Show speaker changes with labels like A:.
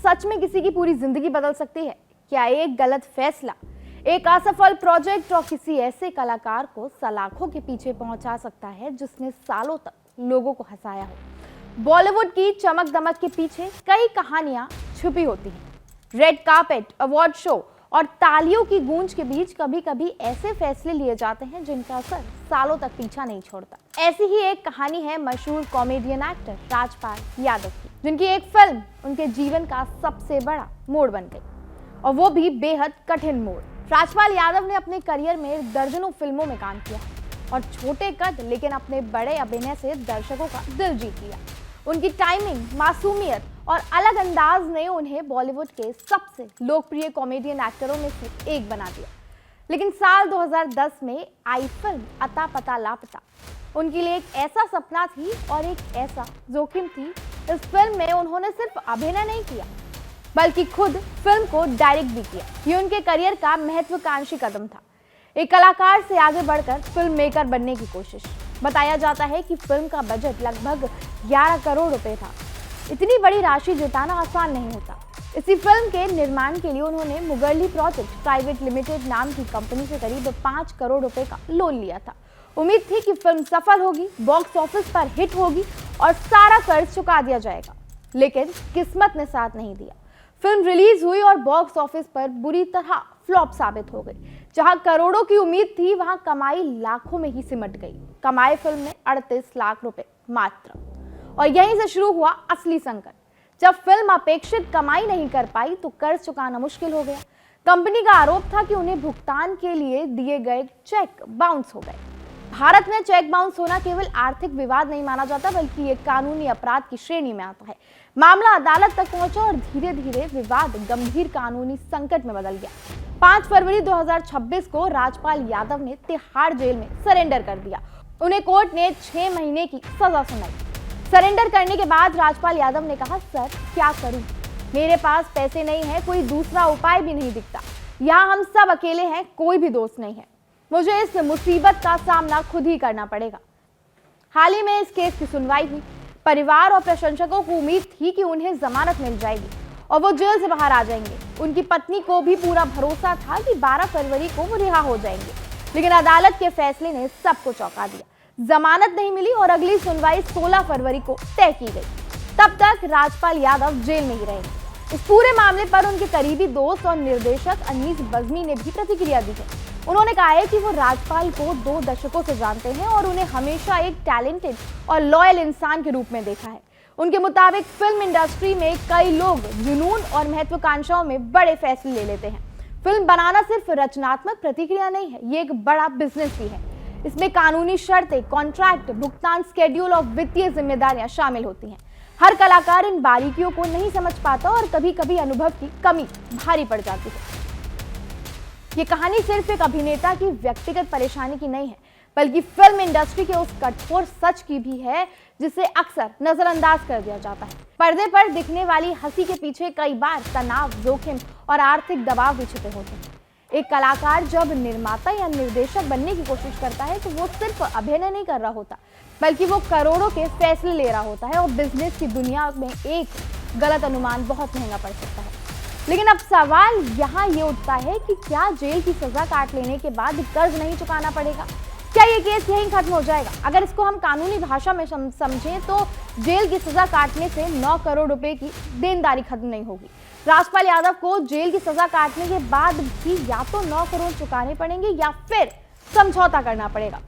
A: सच में किसी की पूरी जिंदगी बदल सकती है? क्या एक गलत फैसला, एक असफल प्रोजेक्ट और किसी ऐसे कलाकार को सलाखों के पीछे पहुंचा सकता है जिसने सालों तक लोगों को हंसाया हो? बॉलीवुड की चमक दमक के पीछे कई कहानियां छुपी होती हैं। रेड कार्पेट, अवार्ड शो और तालियों की गूंज के बीच कभी कभी ऐसे फैसले लिए जाते हैं जिनका असर सालों तक पीछा नहीं छोड़ता। ऐसी ही एक कहानी है मशहूर कॉमेडियन एक्टर राजपाल यादव की, जिनकी एक फिल्म उनके जीवन का सबसे बड़ा मोड़ बन गई, और वो भी बेहद कठिन मोड़। राजपाल यादव ने अपने करियर में दर्जनों फिल्मों में काम किया और छोटे कद लेकिन अपने बड़े अभिनय से दर्शकों का दिल जीत लिया। उनकी टाइमिंग, मासूमियत और अलग अंदाज ने उन्हें बॉलीवुड के सबसे लोकप्रिय कॉमेडियन एक्टरों में से एक बना दिया। लेकिन साल 2010 में आई फिल्म अता पता लापता उनके लिए एक ऐसा सपना थी और एक ऐसा जोखिम थी। इस फिल्म में उन्होंने सिर्फ अभिनय नहीं किया बल्कि खुद फिल्म को डायरेक्ट भी किया। ये उनके करियर का महत्वाकांक्षी कदम था, एक कलाकार से आगे बढ़कर फिल्म मेकर बनने की कोशिश। बताया जाता है कि फिल्म का बजट लगभग 11 करोड़ रुपए था। इतनी बड़ी राशि जुटाना आसान नहीं होता। इसी फिल्म के निर्माण के लिए उन्होंने मुगर्ली प्रोजेक्ट प्राइवेट लिमिटेड नाम की कंपनी से करीब 5 करोड़ रुपए का लोन लिया था। उम्मीद थी कि फिल्म सफल होगी, बॉक्स ऑफिस पर हिट होगी और सारा कर्ज चुका दिया जाएगा। लेकिन किस्मत ने साथ नहीं दिया। फिल्म रिलीज हुई और बॉक्स ऑफिस पर बुरी तरह फ्लॉप साबित हो गई। जहां करोड़ों की उम्मीद थी, वहां कमाई लाखों में ही सिमट गई। कमाए फिल्म ने 38 लाख रुपए मात्र। और यहीं से शुरू हुआ असली संकट। जब फिल्म अपेक्षित कमाई नहीं कर पाई तो कर्ज चुकाना मुश्किल हो गया। कंपनी का आरोप था कि उन्हें भुगतान के लिए दिए गए चेक बाउंस हो गए। भारत में चेक बाउंस होना केवल आर्थिक विवाद नहीं माना जाता, बल्कि एक कानूनी अपराध की श्रेणी में आता है। मामला अदालत तक पहुंचा और धीरे धीरे विवाद गंभीर कानूनी संकट में बदल गया। 5 फरवरी 2026 को राजपाल यादव ने तिहाड़ जेल में सरेंडर कर दिया। उन्हें कोर्ट ने 6 महीने की सजा सुनाई। सरेंडर करने के बाद राजपाल यादव ने कहा, सर क्या करूं? मेरे पास पैसे नहीं है, कोई दूसरा उपाय भी नहीं दिखता। यहाँ हम सब अकेले हैं, कोई भी दोस्त नहीं है। मुझे इस मुसीबत का सामना खुद ही करना पड़ेगा। हाल ही में इस केस की सुनवाई हुई। परिवार और प्रशंसकों को उम्मीद थी कि उन्हें जमानत मिल जाएगी और वो जेल से बाहर आ जाएंगे। उनकी पत्नी को भी पूरा भरोसा था कि 12 फरवरी को वो रिहा हो जाएंगे। लेकिन अदालत के फैसले ने सबको चौंका दिया। जमानत नहीं मिली और अगली सुनवाई 16 फरवरी को तय की गई। तब तक राजपाल यादव जेल में ही रहेंगे। इस पूरे मामले पर उनके करीबी दोस्त और निर्देशक अनीस बज़मी ने भी प्रतिक्रिया दी है। उन्होंने कहा है कि वो राजपाल को 2 दशकों से जानते हैं और उन्हें हमेशा एक टैलेंटेड और लॉयल इंसान के रूप में देखा है। उनके मुताबिक फिल्म इंडस्ट्री में कई लोग जुनून और महत्वाकांक्षाओं में बड़े फैसले ले लेते हैं। फिल्म बनाना सिर्फ रचनात्मक प्रतिक्रिया नहीं है, ये एक बड़ा बिजनेस भी है। इसमें कानूनी शर्तें, कॉन्ट्रैक्ट, भुगतान स्केड्यूल और वित्तीय जिम्मेदारियां शामिल होती हैं। हर कलाकार इन बारीकियों को नहीं समझ पाता और कभी कभी अनुभव की कमी भारी पड़ जाती है। ये कहानी सिर्फ एक अभिनेता की व्यक्तिगत परेशानी की नहीं है, बल्कि फिल्म इंडस्ट्री के उस कठोर सच की भी है जिसे अक्सर नजरअंदाज कर दिया जाता है। पर्दे पर दिखने वाली हंसी के पीछे कई बार तनाव, जोखिम और आर्थिक दबाव भी छिपे होते हैं। एक कलाकार जब निर्माता या निर्देशक बनने की कोशिश करता है तो वो सिर्फ अभिनय नहीं कर रहा होता, बल्कि वो करोड़ों के फैसले ले रहा होता है। और बिजनेस की दुनिया में एक गलत अनुमान बहुत महंगा पड़ सकता है। लेकिन अब सवाल यहाँ ये उठता है कि क्या जेल की सजा काट लेने के बाद कर्ज नहीं चुकाना पड़ेगा? क्या ये केस यहीं खत्म हो जाएगा? अगर इसको हम कानूनी भाषा में समझें तो जेल की सजा काटने से 9 करोड़ रुपए की देनदारी खत्म नहीं होगी। राजपाल यादव को जेल की सजा काटने के बाद भी या तो 9 करोड़ चुकाने पड़ेंगे या फिर समझौता करना पड़ेगा।